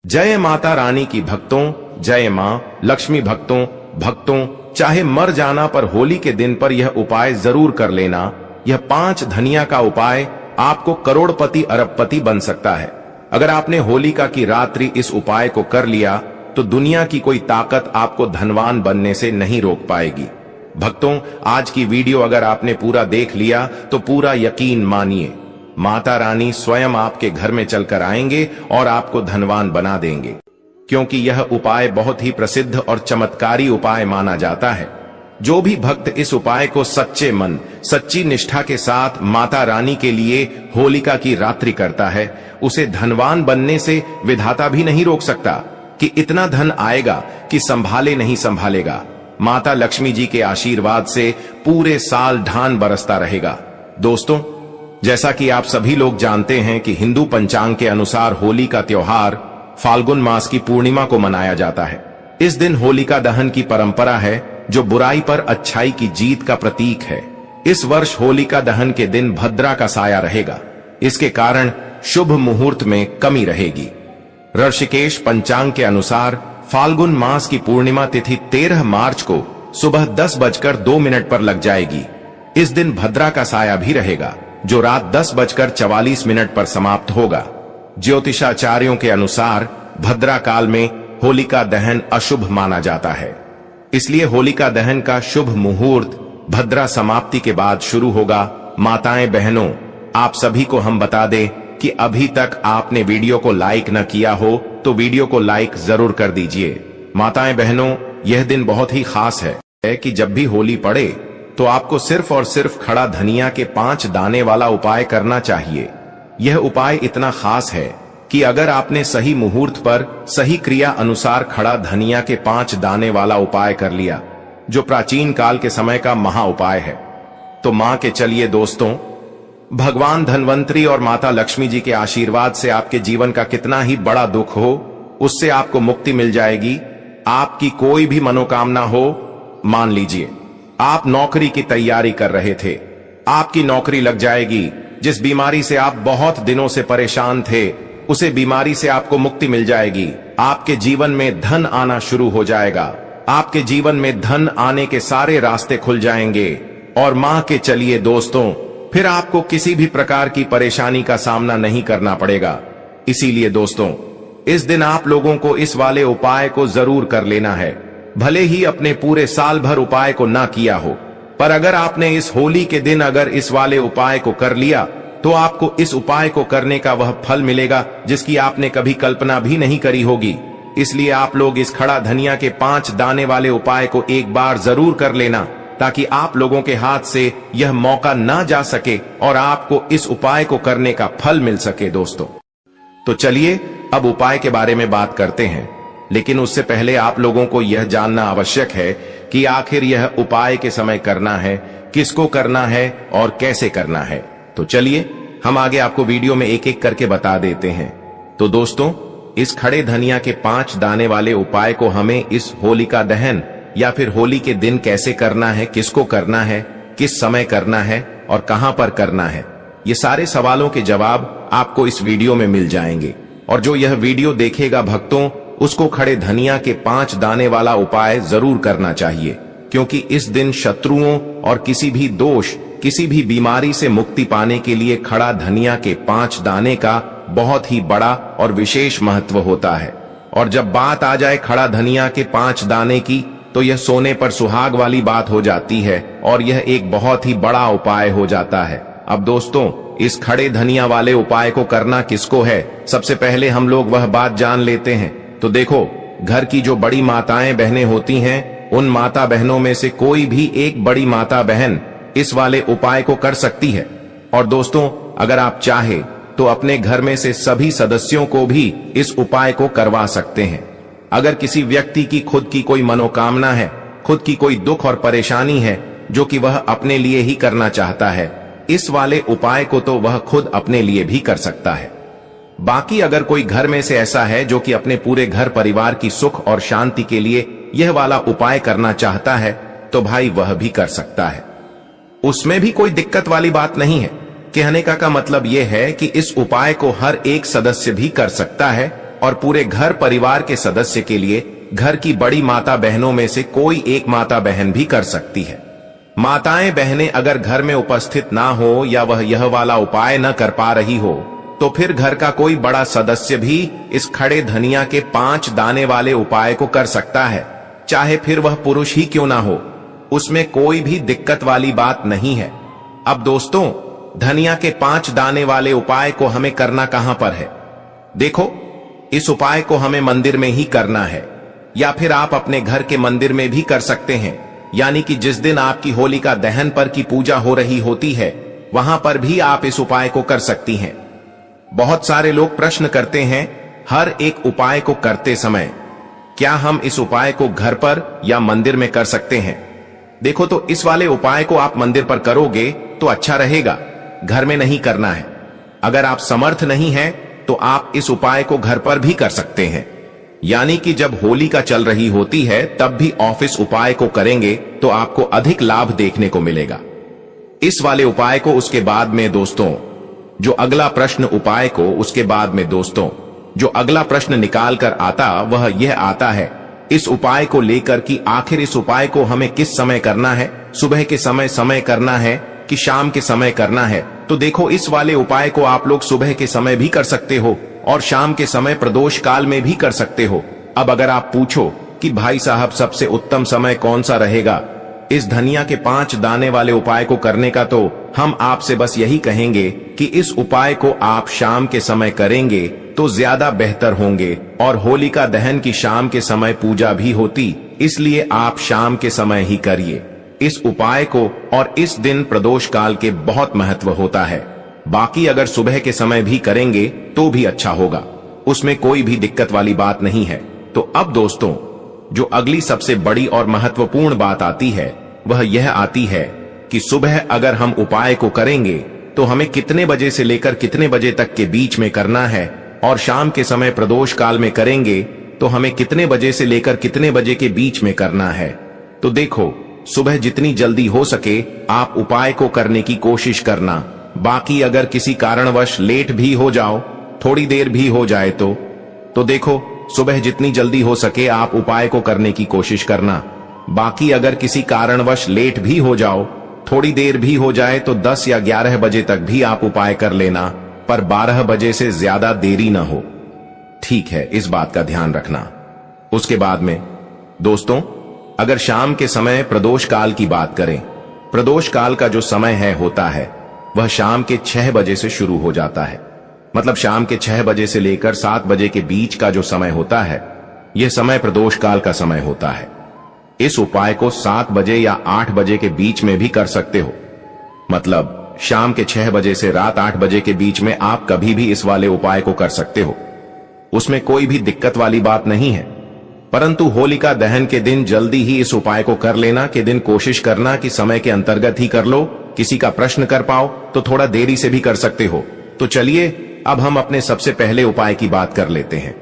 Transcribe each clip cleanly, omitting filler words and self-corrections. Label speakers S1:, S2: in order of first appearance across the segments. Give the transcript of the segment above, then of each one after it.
S1: जय माता रानी की भक्तों, जय मां लक्ष्मी भक्तों चाहे मर जाना पर होली के दिन पर यह उपाय जरूर कर लेना। यह 5 धनिया का उपाय आपको करोड़पति अरबपति बन सकता है। अगर आपने होलिका की रात्रि इस उपाय को कर लिया तो दुनिया की कोई ताकत आपको धनवान बनने से नहीं रोक पाएगी। भक्तों, आज की वीडियो अगर आपने पूरा देख लिया तो पूरा यकीन मानिए, माता रानी स्वयं आपके घर में चलकर आएंगे और आपको धनवान बना देंगे, क्योंकि यह उपाय बहुत ही प्रसिद्ध और चमत्कारी उपाय माना जाता है। जो भी भक्त इस उपाय को सच्चे मन, सच्ची निष्ठा के साथ माता रानी के लिए होलिका की रात्रि करता है, उसे धनवान बनने से विधाता भी नहीं रोक सकता कि इतना धन आएगा कि संभाले नहीं संभालेगा। माता लक्ष्मी जी के आशीर्वाद से पूरे साल धान बरसता रहेगा। दोस्तों, जैसा कि आप सभी लोग जानते हैं कि हिंदू पंचांग के अनुसार होली का त्योहार फाल्गुन मास की पूर्णिमा को मनाया जाता है। इस दिन होलिका दहन की परंपरा है जो बुराई पर अच्छाई की जीत का प्रतीक है। इस वर्ष होलिका दहन के दिन भद्रा का साया रहेगा। इसके कारण शुभ मुहूर्त में कमी रहेगी। ऋषिकेश पंचांग के अनुसार फाल्गुन मास की पूर्णिमा तिथि 13 मार्च को सुबह 10:02 पर लग जाएगी। इस दिन भद्रा का साया भी रहेगा जो रात 10:44 पर समाप्त होगा। ज्योतिषाचार्यों के अनुसार भद्रा काल में होलिका दहन अशुभ माना जाता है, इसलिए होलिका दहन का शुभ मुहूर्त भद्रा समाप्ति के बाद शुरू होगा। माताएं बहनों, आप सभी को हम बता दें कि अभी तक आपने वीडियो को लाइक न किया हो तो वीडियो को लाइक जरूर कर दीजिए। माताएं बहनों, यह दिन बहुत ही खास है कि जब भी होली पड़े तो आपको सिर्फ और सिर्फ खड़ा धनिया के 5 दाने वाला उपाय करना चाहिए। यह उपाय इतना खास है कि अगर आपने सही मुहूर्त पर सही क्रिया अनुसार खड़ा धनिया के 5 दाने वाला उपाय कर लिया, जो प्राचीन काल के समय का महा उपाय है, तो मां के चलिए दोस्तों, भगवान धन्वंतरी और माता लक्ष्मी जी के आशीर्वाद से आपके जीवन का कितना ही बड़ा दुख हो, उससे आपको मुक्ति मिल जाएगी। आपकी कोई भी मनोकामना हो, मान लीजिए आप नौकरी की तैयारी कर रहे थे, आपकी नौकरी लग जाएगी। जिस बीमारी से आप बहुत दिनों से परेशान थे, उसे बीमारी से आपको मुक्ति मिल जाएगी। आपके जीवन में धन आना शुरू हो जाएगा। आपके जीवन में धन आने के सारे रास्ते खुल जाएंगे। और मां के चलिए दोस्तों, फिर आपको किसी भी प्रकार की परेशानी का सामना नहीं करना पड़ेगा। इसीलिए दोस्तों, इस दिन आप लोगों को इस वाले उपाय को जरूर कर लेना है। भले ही अपने पूरे साल भर उपाय को ना किया हो, पर अगर आपने इस होली के दिन अगर इस वाले उपाय को कर लिया तो आपको इस उपाय को करने का वह फल मिलेगा जिसकी आपने कभी कल्पना भी नहीं करी होगी। इसलिए आप लोग इस खड़ा धनिया के 5 दाने वाले उपाय को एक बार जरूर कर लेना, ताकि आप लोगों के हाथ से यह मौका ना जा सके और आपको इस उपाय को करने का फल मिल सके। दोस्तों, तो चलिए अब उपाय के बारे में बात करते हैं, लेकिन उससे पहले आप लोगों को यह जानना आवश्यक है कि आखिर यह उपाय के समय करना है, किसको करना है और कैसे करना है। तो चलिए हम आगे आपको वीडियो में एक एक करके बता देते हैं। तो दोस्तों, इस खड़े धनिया के 5 दाने वाले उपाय को हमें इस होलिका दहन या फिर होली के दिन कैसे करना है, किसको करना है, किस समय करना है और कहां पर करना है, ये सारे सवालों के जवाब आपको इस वीडियो में मिल जाएंगे। और जो यह वीडियो देखेगा भक्तों, उसको खड़े धनिया के 5 दाने वाला उपाय जरूर करना चाहिए, क्योंकि इस दिन शत्रुओं और किसी भी दोष, किसी भी बीमारी से मुक्ति पाने के लिए खड़ा धनिया के 5 दाने का बहुत ही बड़ा और विशेष महत्व होता है। और जब बात आ जाए खड़ा धनिया के 5 दाने की, तो यह सोने पर सुहाग वाली बात हो जाती है और यह एक बहुत ही बड़ा उपाय हो जाता है। अब दोस्तों, इस खड़े धनिया वाले उपाय को करना किसको है, सबसे पहले हम लोग वह बात जान लेते हैं। तो देखो, घर की जो बड़ी माताएं बहनें होती हैं, उन माता बहनों में से कोई भी एक बड़ी माता बहन इस वाले उपाय को कर सकती है। और दोस्तों, अगर आप चाहे तो अपने घर में से सभी सदस्यों को भी इस उपाय को करवा सकते हैं। अगर किसी व्यक्ति की खुद की कोई मनोकामना है, खुद की कोई दुख और परेशानी है जो कि वह अपने लिए ही करना चाहता है, इस वाले उपाय को तो वह खुद अपने लिए भी कर सकता है। बाकी अगर कोई घर में से ऐसा है जो कि अपने पूरे घर परिवार की सुख और शांति के लिए यह वाला उपाय करना चाहता है, तो भाई वह भी कर सकता है। उसमें भी कोई दिक्कत वाली बात नहीं है। कहने का मतलब यह है कि इस उपाय को हर एक सदस्य भी कर सकता है और पूरे घर परिवार के सदस्य के लिए घर की बड़ी माता बहनों में से कोई एक माता बहन भी कर सकती है। माताएं बहनें अगर घर में उपस्थित ना हो या वह यह वाला उपाय न कर पा रही हो तो फिर घर का कोई बड़ा सदस्य भी इस खड़े धनिया के 5 दाने वाले उपाय को कर सकता है, चाहे फिर वह पुरुष ही क्यों ना हो। उसमें कोई भी दिक्कत वाली बात नहीं है। अब दोस्तों, धनिया के 5 दाने वाले उपाय को हमें करना कहां पर है? देखो, इस उपाय को हमें मंदिर में ही करना है, या फिर आप अपने घर के मंदिर में भी कर सकते हैं। यानी कि जिस दिन आपकी होलिका दहन पर की पूजा हो रही होती है वहां पर भी आप इस उपाय को कर सकती हैं। बहुत सारे लोग प्रश्न करते हैं हर एक उपाय को करते समय, क्या हम इस उपाय को घर पर या मंदिर में कर सकते हैं? देखो, तो इस वाले उपाय को आप मंदिर पर करोगे तो अच्छा रहेगा, घर में नहीं करना है। अगर आप समर्थ नहीं हैं तो आप इस उपाय को घर पर भी कर सकते हैं। यानी कि जब होलिका चल रही होती है तब भी ऑफिस उपाय को करेंगे तो आपको अधिक लाभ देखने को मिलेगा। इस वाले उपाय को उसके बाद में दोस्तों, जो अगला प्रश्न उपाय को उसके बाद में दोस्तों जो अगला प्रश्न निकाल कर आता वह यह आता है इस उपाय को लेकर कि आखिर इस उपाय को हमें किस समय करना है, सुबह के समय करना है कि शाम के समय करना है। तो देखो, इस वाले उपाय को आप लोग सुबह के समय भी कर सकते हो और शाम के समय प्रदोष काल में भी कर सकते हो। अब अगर आप पूछो कि भाई साहब सबसे उत्तम समय कौन सा रहेगा इस धनिया के 5 दाने वाले उपाय को करने का, तो हम आपसे बस यही कहेंगे कि इस उपाय को आप शाम के समय करेंगे तो ज्यादा बेहतर होंगे। और होलिका दहन की शाम के समय पूजा भी होती, इसलिए आप शाम के समय ही करिए इस उपाय को। और इस दिन प्रदोष काल के बहुत महत्व होता है। बाकी अगर सुबह के समय भी करेंगे तो भी अच्छा होगा, उसमें कोई भी दिक्कत वाली बात नहीं है। तो अब दोस्तों, जो अगली सबसे बड़ी और महत्वपूर्ण बात आती है वह यह आती है कि सुबह अगर हम उपाय को करेंगे तो हमें कितने बजे से लेकर कितने बजे तक के बीच में करना है, और शाम के समय प्रदोष काल में करेंगे तो हमें कितने बजे से लेकर कितने बजे के बीच में करना है। तो देखो, सुबह जितनी जल्दी हो सके आप उपाय को करने की कोशिश करना। बाकी अगर किसी कारणवश लेट भी हो जाओ, थोड़ी देर भी हो जाए तो देखो, सुबह जितनी जल्दी हो सके आप उपाय को करने की कोशिश करना। बाकी अगर किसी कारणवश लेट भी हो जाओ, थोड़ी देर भी हो जाए तो 10 या 11 बजे तक भी आप उपाय कर लेना, पर 12 बजे से ज्यादा देरी ना हो। ठीक है, इस बात का ध्यान रखना। उसके बाद में दोस्तों, अगर शाम के समय प्रदोष काल की बात करें, प्रदोष काल का जो समय होता है वह शाम के 6 बजे से शुरू हो जाता है। मतलब शाम के 6 बजे से लेकर 7 बजे के बीच का जो समय होता है यह समय प्रदोष काल का समय होता है। इस उपाय को 7 बजे या 8 बजे के बीच में भी कर सकते हो। मतलब शाम के 6 बजे से रात 8 बजे के बीच में आप कभी भी इस वाले उपाय को कर सकते हो, उसमें कोई भी दिक्कत वाली बात नहीं है। परंतु होलिका दहन के दिन जल्दी ही इस उपाय को कर लेना के दिन कोशिश करना कि समय के अंतर्गत ही कर लो। किसी का प्रश्न कर पाओ तो थोड़ा देरी से भी कर सकते हो। तो चलिए अब हम अपने सबसे पहले उपाय की बात कर लेते हैं।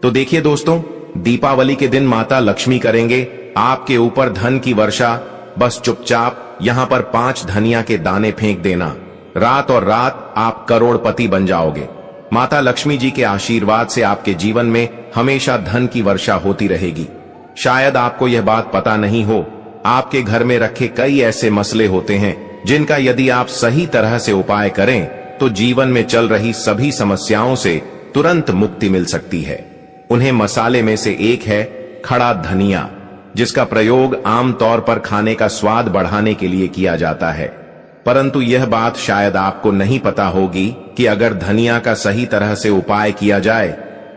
S1: तो देखिए दोस्तों, दीपावली के दिन माता लक्ष्मी करेंगे आपके ऊपर धन की वर्षा। बस चुपचाप यहां पर 5 धनिया के दाने फेंक देना, रात और रात आप करोड़पति बन जाओगे। माता लक्ष्मी जी के आशीर्वाद से आपके जीवन में हमेशा धन की वर्षा होती रहेगी। शायद आपको यह बात पता नहीं हो, आपके घर में रखे कई ऐसे मसले होते हैं जिनका यदि आप सही तरह से उपाय करें तो जीवन में चल रही सभी समस्याओं से तुरंत मुक्ति मिल सकती है। उन्हें मसाले में से एक है खड़ा धनिया, जिसका प्रयोग आमतौर पर खाने का स्वाद बढ़ाने के लिए किया जाता है। परंतु यह बात शायद आपको नहीं पता होगी कि अगर धनिया का सही तरह से उपाय किया जाए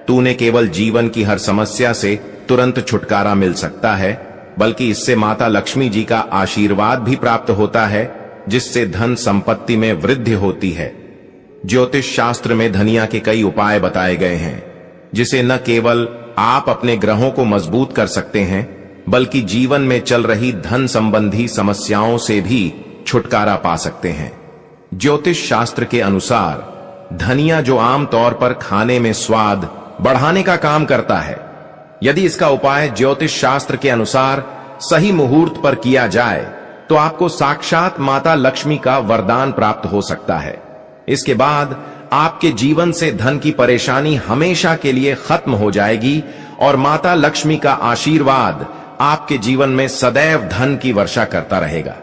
S1: तो उन्हें केवल जीवन की हर समस्या से तुरंत छुटकारा मिल सकता है, बल्कि इससे माता लक्ष्मी जी का आशीर्वाद भी प्राप्त होता है, जिससे धन संपत्ति में वृद्धि होती है। ज्योतिष शास्त्र में धनिया के कई उपाय बताए गए हैं, जिसे न केवल आप अपने ग्रहों को मजबूत कर सकते हैं, बल्कि जीवन में चल रही धन संबंधी समस्याओं से भी छुटकारा पा सकते हैं। ज्योतिष शास्त्र के अनुसार धनिया, जो आमतौर पर खाने में स्वाद बढ़ाने का काम करता है, यदि इसका उपाय ज्योतिष शास्त्र के अनुसार सही मुहूर्त पर किया जाए तो आपको साक्षात माता लक्ष्मी का वरदान प्राप्त हो सकता है। इसके बाद आपके जीवन से धन की परेशानी हमेशा के लिए खत्म हो जाएगी और माता लक्ष्मी का आशीर्वाद आपके जीवन में सदैव धन की वर्षा करता रहेगा।